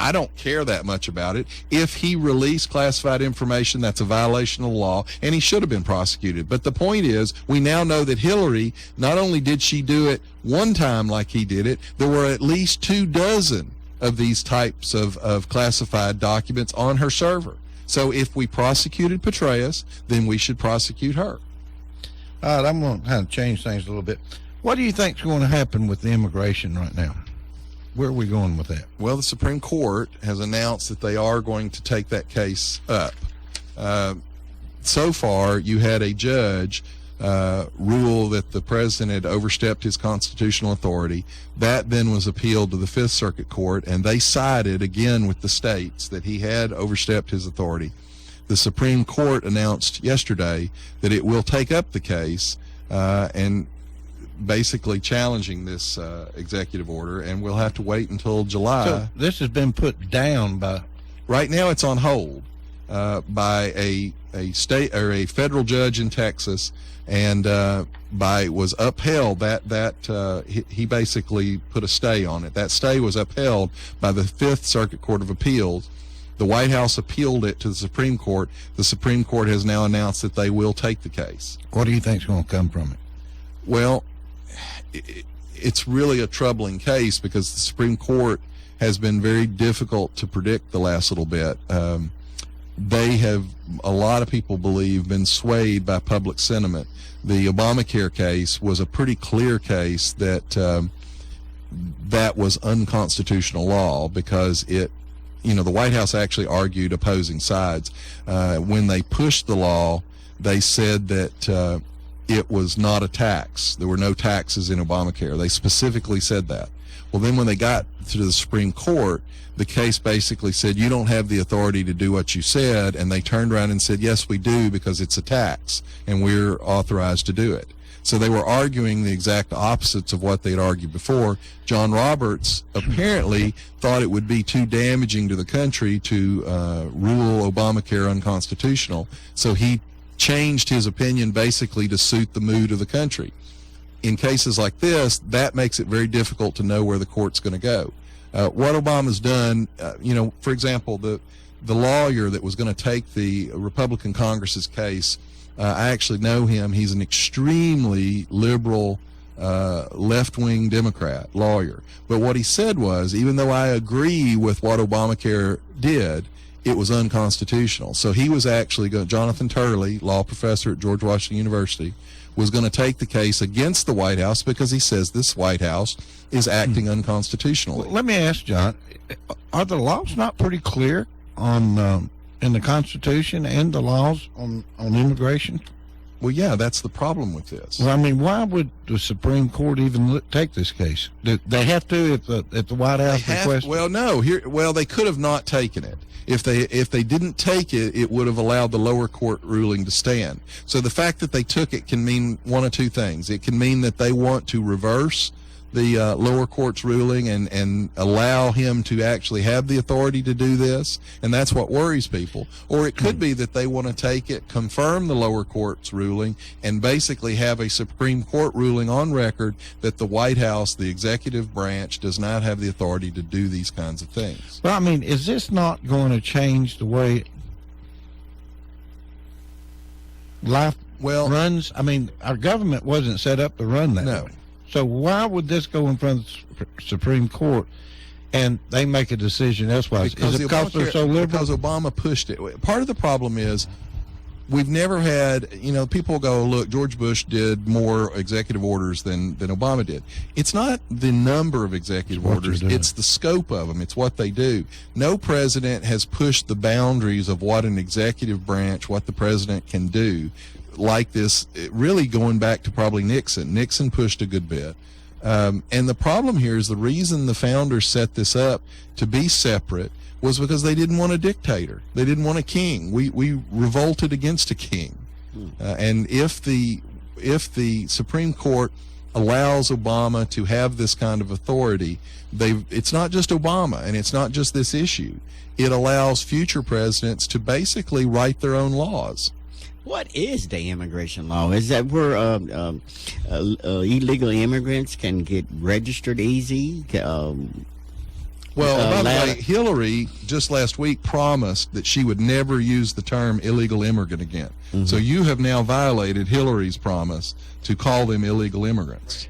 I don't care that much about it. If he released classified information, that's a violation of the law, and he should have been prosecuted. But the point is, we now know that Hillary, not only did she do it one time like he did it, there were at least 24 of these types of classified documents on her server. So if we prosecuted Petraeus, then we should prosecute her. All right, I'm going to kind of change things a little bit. What do you think is going to happen with the immigration right now? Where are we going with that? Well, the Supreme Court has announced that they are going to take that case up. So far, you had a judge rule that the president had overstepped his constitutional authority. That then was appealed to the Fifth Circuit Court, and they sided again with the states that he had overstepped his authority. The Supreme Court announced yesterday that it will take up the case and basically challenging this executive order, and we'll have to wait until July. So this has been put down by... Right now it's on hold by a state or a federal judge in Texas, and was upheld. He basically put a stay on it. That stay was upheld by the Fifth Circuit Court of Appeals. The White House appealed it to the Supreme Court. The Supreme Court has now announced that they will take the case. What do you think is going to come from it? Well, it's really a troubling case because the Supreme Court has been very difficult to predict the last little bit. They have, a lot of people believe, been swayed by public sentiment. The Obamacare case was a pretty clear case that that was unconstitutional law because the White House actually argued opposing sides. When they pushed the law, they said that it was not a tax. There were no taxes in Obamacare. They specifically said that. Well, then when they got to the Supreme Court, the case basically said, you don't have the authority to do what you said, and they turned around and said, yes, we do, because it's a tax, and we're authorized to do it. So they were arguing the exact opposites of what they'd argued before. John Roberts apparently thought it would be too damaging to the country to rule Obamacare unconstitutional, so he changed his opinion basically to suit the mood of the country. In cases like this, that makes it very difficult to know where the court's going to go. What Obama's done, for example, the lawyer that was going to take the Republican Congress's case, I actually know him. He's an extremely liberal, left-wing Democrat lawyer. But what he said was, even though I agree with what Obamacare did, it was unconstitutional. So he was actually Jonathan Turley, law professor at George Washington University, was going to take the case against the White House because he says this White House is acting unconstitutionally. Well, let me ask, John, are the laws not pretty clear on in the Constitution and the laws on immigration? Well, yeah, that's the problem with this. Well, I mean, why would the Supreme Court even take this case? They have to if the White House requests? Well, no. They could have not taken it. If they didn't take it, it would have allowed the lower court ruling to stand. So the fact that they took it can mean one of two things. It can mean that they want to reverse the lower court's ruling and allow him to actually have the authority to do this, and that's what worries people. Or it could be that they want to take it, confirm the lower court's ruling, and basically have a Supreme Court ruling on record that the White House, the executive branch, does not have the authority to do these kinds of things. Well, I mean, is this not going to change the way life runs? I mean, our government wasn't set up to run that way. So why would this go in front of the Supreme Court and they make a decision elsewise? Is it because they're so liberal? Because Obama pushed it. Part of the problem is we've never had, people go, look, George Bush did more executive orders than Obama did. It's not the number of executive orders, it's the scope of them. It's what they do. No president has pushed the boundaries of what an executive branch, what the president can do like this, really going back to probably Nixon. Nixon pushed a good bit. And the problem here is the reason the founders set this up to be separate was because they didn't want a dictator. They didn't want a king. We revolted against a king. And if the Supreme Court allows Obama to have this kind of authority, it's not just Obama and it's not just this issue. It allows future presidents to basically write their own laws. What is the immigration law? Is that where illegal immigrants can get registered easy? Well, by the way, Hillary just last week promised that she would never use the term illegal immigrant again. Mm-hmm. So you have now violated Hillary's promise to call them illegal immigrants.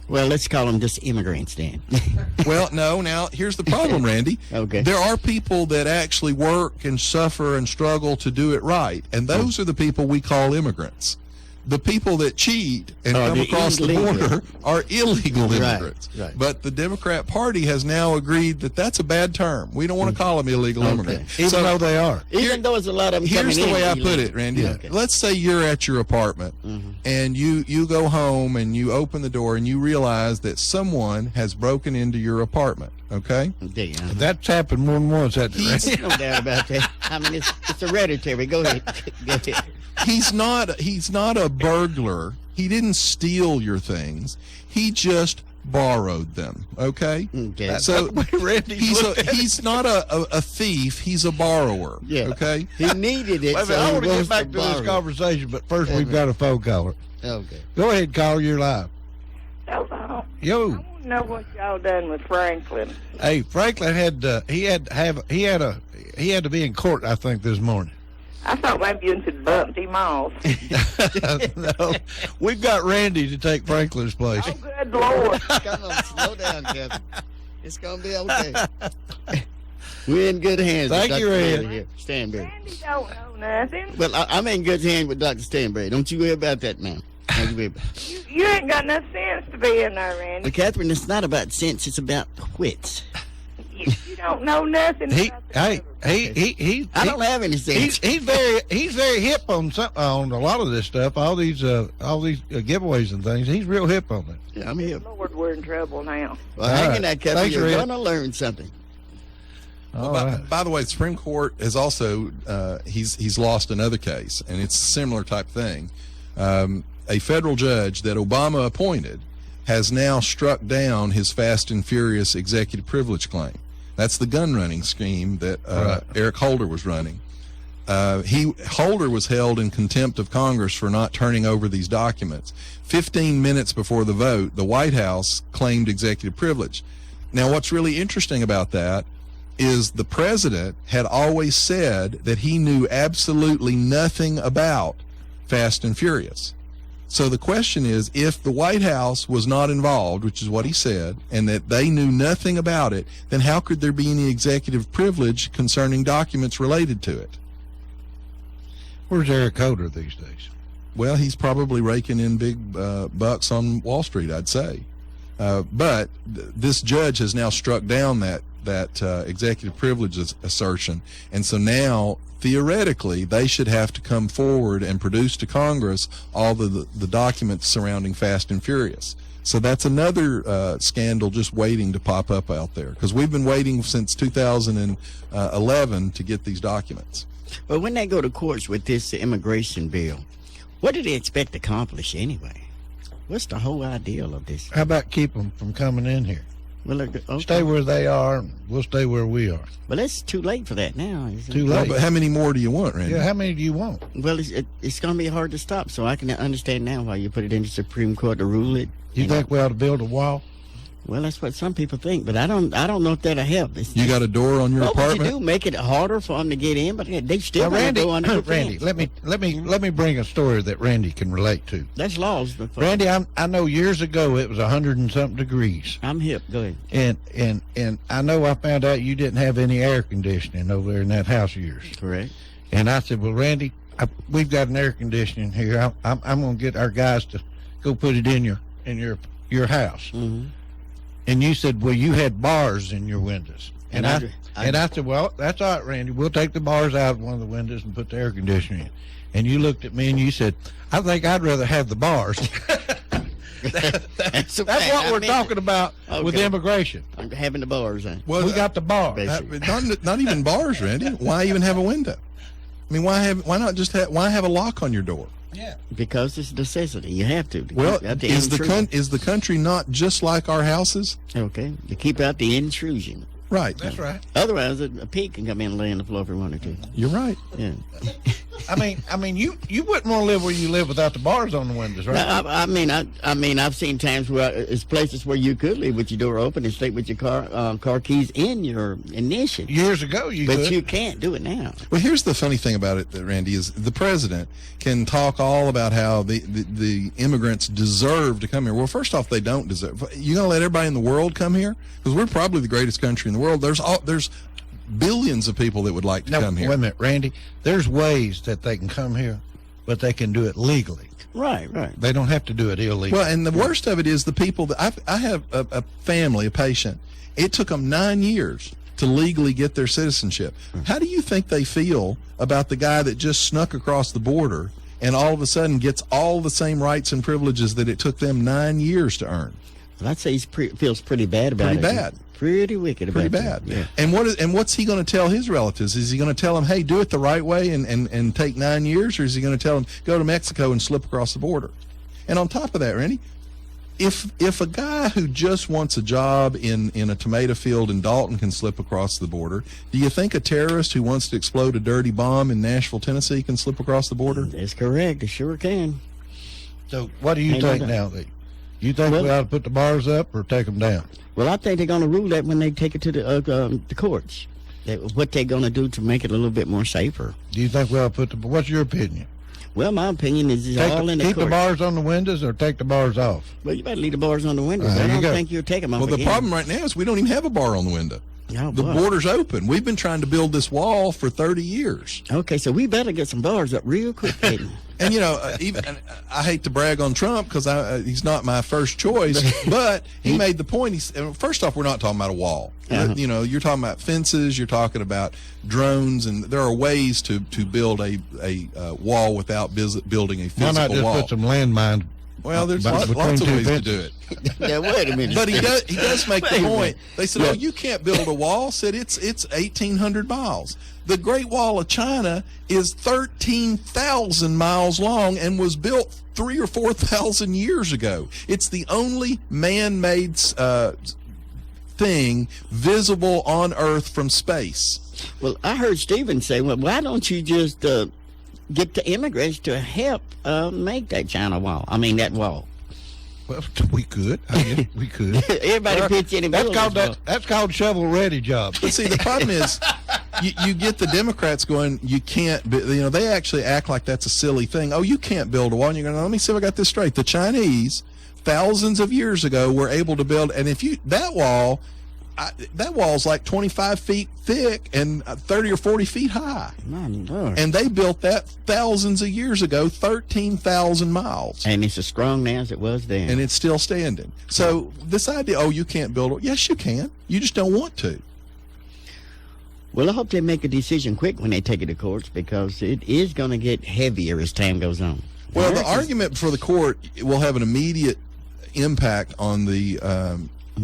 Well, let's call them just immigrants then. Well, no, now here's the problem, Randy. Okay. There are people that actually work and suffer and struggle to do it right, and those are the people we call immigrants. The people that cheat and come across the border are illegal immigrants. Right. But the Democrat Party has now agreed that that's a bad term. We don't want to call them illegal immigrants. Even though they are. Even though there's a lot of them Here's coming the way in I put it, Randy. Yeah. Okay. Let's say you're at your apartment and you go home and you open the door and you realize that someone has broken into your apartment. Okay? That's happened more than once. There's no doubt about that. I mean, it's hereditary. Go ahead. Go ahead. He's not a burglar. He didn't steal your things. He just borrowed them. Okay? So he's not a thief. He's a borrower. Yeah. Okay? He needed it. Wait, I want to get back to this conversation, but first we've got a phone caller. Okay. Go ahead, caller. You're live. Hello. Yo. I want to know what y'all done with Franklin. Hey, Franklin had to be in court, I think, this morning. I thought maybe you had bumped him off. No, we've got Randy to take Franklin's place. Oh, good Lord. Come on, slow down, Kevin. It's going to be okay. We're in good hands. Thank you, Randy. Here. Stanberry. Randy don't know nothing. Well, I'm in good hands with Dr. Stanberry. Don't you worry about that, man. Don't you worry about it. You ain't got enough sense to be in there, Randy. Well, Catherine, it's not about sense. It's about wits. You don't know nothing. I don't have any sense. He's very hip on a lot of this stuff. All these giveaways and things. He's real hip on it. Yeah, I'm hip. Lord, we're in trouble now. Well, hang in that, Catherine. Thanks, You're Red. going to learn something. By the way, the Supreme Court has also he's lost another case, and it's a similar type thing. A federal judge that Obama appointed has now struck down his Fast and Furious executive privilege claim. That's the gun running scheme that Eric Holder was running. Holder was held in contempt of Congress for not turning over these documents. 15 minutes before the vote, the White House claimed executive privilege. Now, what's really interesting about that is the president had always said that he knew absolutely nothing about Fast and Furious. So the question is, if the White House was not involved, which is what he said, and that they knew nothing about it, then how could there be any executive privilege concerning documents related to it? Where's Eric Holder these days? Well, he's probably raking in big bucks on Wall Street, I'd say. But this judge has now struck down that executive privilege assertion, and so now theoretically they should have to come forward and produce to Congress all the documents surrounding Fast and Furious. So that's another scandal just waiting to pop up out there, because we've been waiting since 2011 to get these documents. Well, when they go to courts with this immigration bill, what do they expect to accomplish anyway? What's the whole ideal of this? How about keep them from coming in here? Well, okay. Stay where they are. We'll stay where we are. Well, it's too late for that now. Isn't Too it? late. But how many more do you want, Randy? Yeah, how many do you want? Well, it's going to be hard to stop. So I can understand now why you put it in the Supreme Court to rule it. You think we ought to build a wall? Well, that's what some people think, but I don't know if that'll help. You got a door on your apartment? What you do? Make it harder for them to get in, but they still got to go under the Randy, fence. let me bring a story that Randy can relate to. That's laws. Randy, I know years ago it was 100 and something degrees. I'm hip. Go ahead. And I know I found out you didn't have any air conditioning over there in that house of yours. Correct. And I said, well, Randy, we've got an air conditioning here. I'm going to get our guys to go put it in your house. Mm-hmm. And you said, well, you had bars in your windows. And I said, well, that's all right, Randy. We'll take the bars out of one of the windows and put the air conditioner in. And you looked at me and you said, I think I'd rather have the bars. That's what we're talking about with immigration. I'm having the bars. Well, we got the bars. Not even bars, Randy. Why even have a window? I mean, why have a lock on your door? Yeah, because it's a necessity. You have to. Well, is the country not just like our houses? Okay, to keep out the intrusion. Right. That's right. Otherwise, a pig can come in and lay on the floor if he wanted to. You're right. Yeah. I mean, you wouldn't want to live where you live without the bars on the windows, right? I mean, I've seen times where it's places where you could live with your door open and sleep with your car keys in your ignition. Years ago, you could. But you can't do it now. Well, here's the funny thing about it, Randy, is the president can talk all about how the immigrants deserve to come here. Well, first off, they don't deserve. You gonna let everybody in the world come here? Because we're probably the greatest country in the world. There's billions of people that would like to come here. Wait a minute, Randy. There's ways that they can come here, but they can do it legally. Right. They don't have to do it illegally. Well, and the worst of it is the people that I have a family, a patient. It took them 9 years to legally get their citizenship. How do you think they feel about the guy that just snuck across the border and all of a sudden gets all the same rights and privileges that it took them 9 years to earn? Well, I'd say he feels pretty bad about it. Pretty bad. Pretty wicked about it. Pretty bad. Yeah. And what's he going to tell his relatives? Is he going to tell them, hey, do it the right way and take 9 years? Or is he going to tell them, go to Mexico and slip across the border? And on top of that, Randy, if a guy who just wants a job in a tomato field in Dalton can slip across the border, do you think a terrorist who wants to explode a dirty bomb in Nashville, Tennessee can slip across the border? That's correct. It sure can. So what do you think now? You think we ought to put the bars up or take them down? Well, I think they're going to rule that when they take it to the courts. What they're going to do to make it a little bit more safer. Do you think we ought to put what's your opinion? Well, my opinion is it's all in the courts. Keep the bars on the windows or take the bars off? Well, you better leave the bars on the windows. I don't think you'll take them off. Well, the problem right now is we don't even have a bar on the window. Oh, the border's open. We've been trying to build this wall for 30 years. Okay, so we better get some bars up real quick. And, even I hate to brag on Trump because he's not my first choice, but he made the point. First off, we're not talking about a wall. Uh-huh. You're talking about fences. You're talking about drones, and there are ways to build a wall without building a physical wall. Why not just put some landmines? Well, there's lots of ways to do it. Now, wait a minute. But he does make the point. They said, "Oh, you can't build a wall." Said it's 1,800 miles. The Great Wall of China is 13,000 miles long and was built 3,000 or 4,000 years ago. It's the only man-made thing visible on Earth from space. Well, I heard Stephen say, "Well, why don't you just get the immigrants to help make that China wall? I mean, that wall." Well, we could. I guess we could. Everybody pitch in. That's called shovel-ready job. But see, the problem is, you get the Democrats going, you can't. They actually act like that's a silly thing. Oh, you can't build a wall. And you're going, let me see if I got this straight. The Chinese, thousands of years ago, were able to build, and that wall's like 25 feet thick and 30 or 40 feet high. And they built that thousands of years ago, 13,000 miles. And it's as strong now as it was then. And it's still standing. So this idea, oh, you can't build it. Yes, you can. You just don't want to. Well, I hope they make a decision quick when they take it to courts, because it is going to get heavier as time goes on. Well, the argument before the court will have an immediate impact on the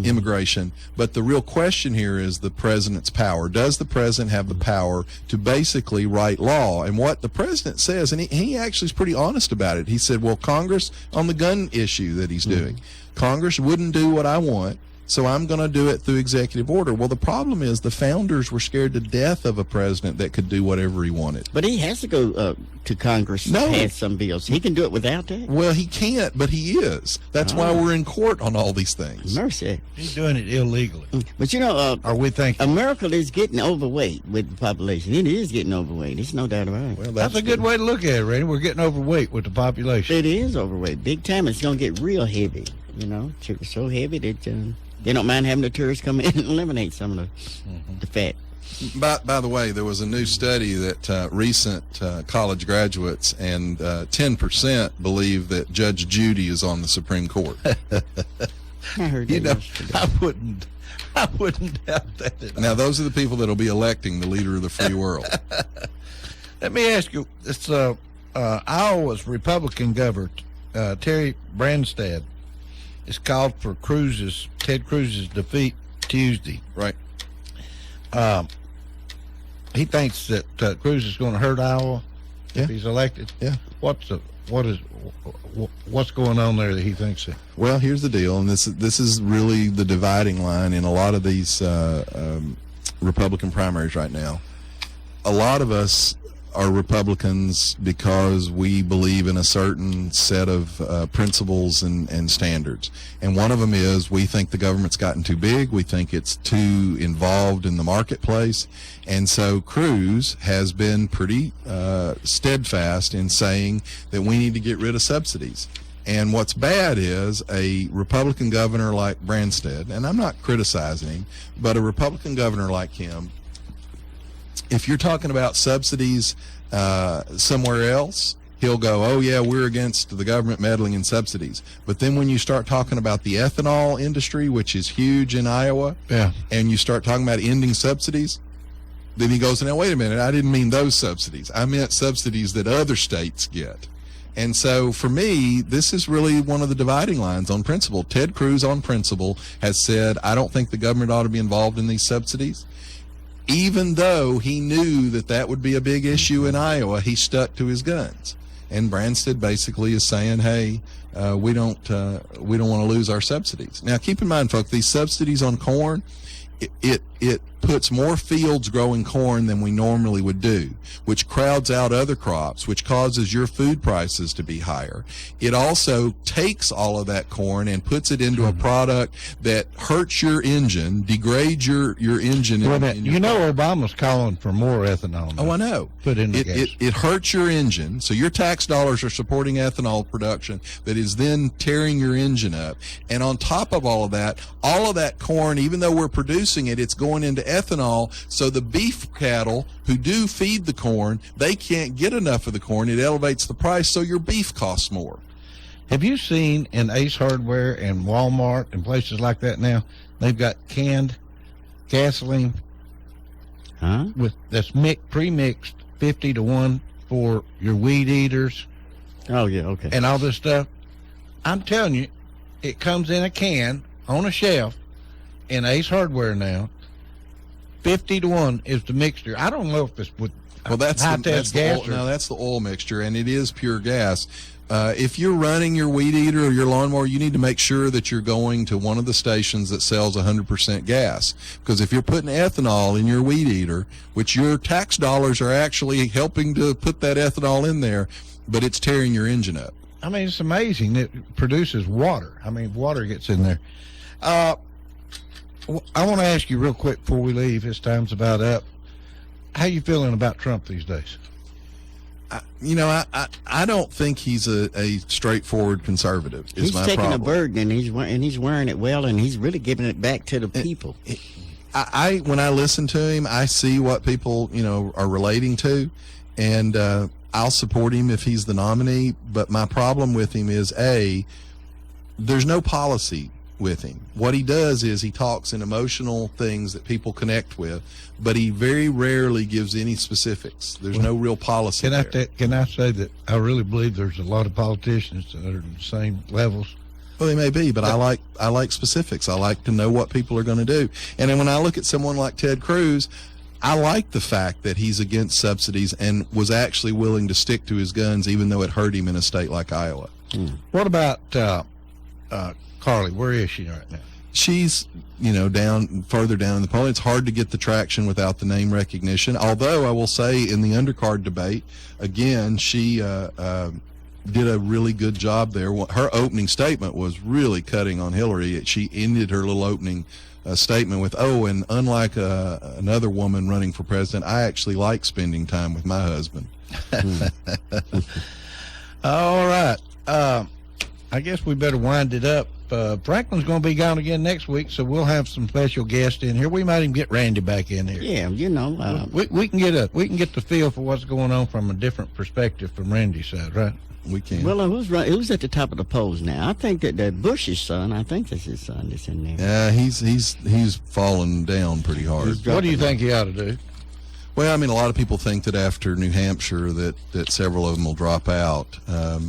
immigration, but the real question here is the president's power. Does the president have the power to basically write law? And what the president says, and he actually is pretty honest about it. He said, well, Congress, on the gun issue that he's doing, Congress wouldn't do what I want, so I'm going to do it through executive order. Well, the problem is the founders were scared to death of a president that could do whatever he wanted. But he has to go to Congress to pass some bills. He can do it without that? Well, he can't, but he is. That's why we're in court on all these things. Mercy. He's doing it illegally. But you know, are we thinking America is getting overweight with the population? It is getting overweight. There's no doubt about it. Well, that's a good way to look at it, Randy. We're getting overweight with the population. It is overweight. Big time. It's going to get real heavy. You know, it's so heavy that they don't mind having the tourists come in and eliminate some of the fat. By the way, there was a new study that recent college graduates and 10% believe that Judge Judy is on the Supreme Court. I heard that yesterday. I wouldn't doubt that at all. Now, those are the people that will be electing the leader of the free world. Let me ask you, it's Iowa's Republican governor, Terry Branstad, is called for Ted Cruz's defeat Tuesday. Right. He thinks that Cruz is going to hurt Iowa if he's elected. Yeah. What's going on there that he thinks that? Well, here's the deal, and this is really the dividing line in a lot of these Republican primaries right now. A lot of us are Republicans because we believe in a certain set of principles and standards. And one of them is we think the government's gotten too big. We think it's too involved in the marketplace. And so Cruz has been pretty steadfast in saying that we need to get rid of subsidies. And what's bad is a Republican governor like Branstad, and I'm not criticizing him, but a Republican governor like him, if you're talking about subsidies somewhere else, he'll go, oh, yeah, we're against the government meddling in subsidies. But then when you start talking about the ethanol industry, which is huge in Iowa, and you start talking about ending subsidies, then he goes, now, wait a minute, I didn't mean those subsidies. I meant subsidies that other states get. And so for me, this is really one of the dividing lines on principle. Ted Cruz on principle has said, I don't think the government ought to be involved in these subsidies. Even though he knew that would be a big issue in Iowa, he stuck to his guns. And Branstad basically is saying, hey, we don't want to lose our subsidies. Now, keep in mind, folks, these subsidies on corn, it puts more fields growing corn than we normally would do, which crowds out other crops, which causes your food prices to be higher. It also takes all of that corn and puts it into a product that hurts your engine, degrades your engine. You know Obama's calling for more ethanol. Oh, I know. Put in the gas. It hurts your engine, so your tax dollars are supporting ethanol production that is then tearing your engine up. And on top of all of that corn, even though we're producing it, it's going into ethanol, so the beef cattle who do feed the corn, they can't get enough of the corn. It elevates the price, so your beef costs more. Have you seen in Ace Hardware and Walmart and places like that now, they've got canned gasoline that's pre-mixed 50-1 for your weed eaters. Oh, yeah, okay. And all this stuff. I'm telling you, it comes in a can on a shelf in Ace Hardware now. 50-1 is the mixture. I don't know if it's with that's gas. That's the oil mixture, and it is pure gas. If you're running your weed eater or your lawnmower, you need to make sure that you're going to one of the stations that sells 100% gas. Because if you're putting ethanol in your weed eater, which your tax dollars are actually helping to put that ethanol in there, but it's tearing your engine up. I mean, it's amazing. It produces water. I mean, water gets in there. I want to ask you real quick before we leave. His time's about up. How you feeling about Trump these days? I don't think he's a straightforward conservative. He's taking a burden and he's wearing it well, and he's really giving it back to the people. When I listen to him, I see what people are relating to, and I'll support him if he's the nominee. But my problem with him is there's no policy with him. What he does is he talks in emotional things that people connect with, but he very rarely gives any specifics. There's no real policy there. Can I say that I really believe there's a lot of politicians that are the same levels? Well, they may be, but I like specifics. I like to know what people are going to do. And then when I look at someone like Ted Cruz, I like the fact that he's against subsidies and was actually willing to stick to his guns, even though it hurt him in a state like Iowa. What about Carly? Where is she right now? She's, further down in the polling. It's hard to get the traction without the name recognition. Although I will say in the undercard debate, again, she did a really good job there. Her opening statement was really cutting on Hillary. She ended her little opening statement with, and unlike another woman running for president, I actually like spending time with my husband. All right. I guess we better wind it up. Franklin's going to be gone again next week, so we'll have some special guests in here. We might even get Randy back in here. Yeah, we can get the feel for what's going on from a different perspective from Randy's side, right? We can. Well, who's at the top of the polls now? I think that Bush's son. I think that's his son that's in there. Yeah, he's fallen down pretty hard. What do you think he ought to do? Well, I mean, a lot of people think that after New Hampshire that several of them will drop out.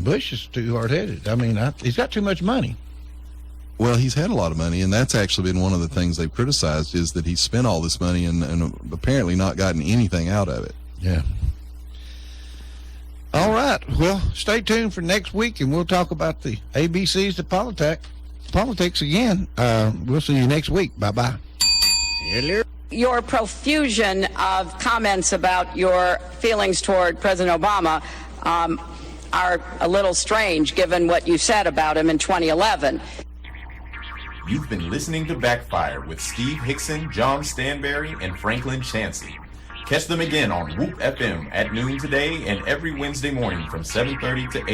Bush is too hard-headed. I mean, he's got too much money. Well, he's had a lot of money, and that's actually been one of the things they've criticized is that he's spent all this money and apparently not gotten anything out of it. Yeah. All right. Well, stay tuned for next week, and we'll talk about the ABCs of politics again. We'll see you next week. Bye-bye. Your profusion of comments about your feelings toward President Obama are a little strange given what you said about him in 2011. You've been listening to Backfire with Steve Hickson, John Stanberry, and Franklin Chansey. Catch them again on Whoop FM at noon today and every Wednesday morning from 7:30 to 8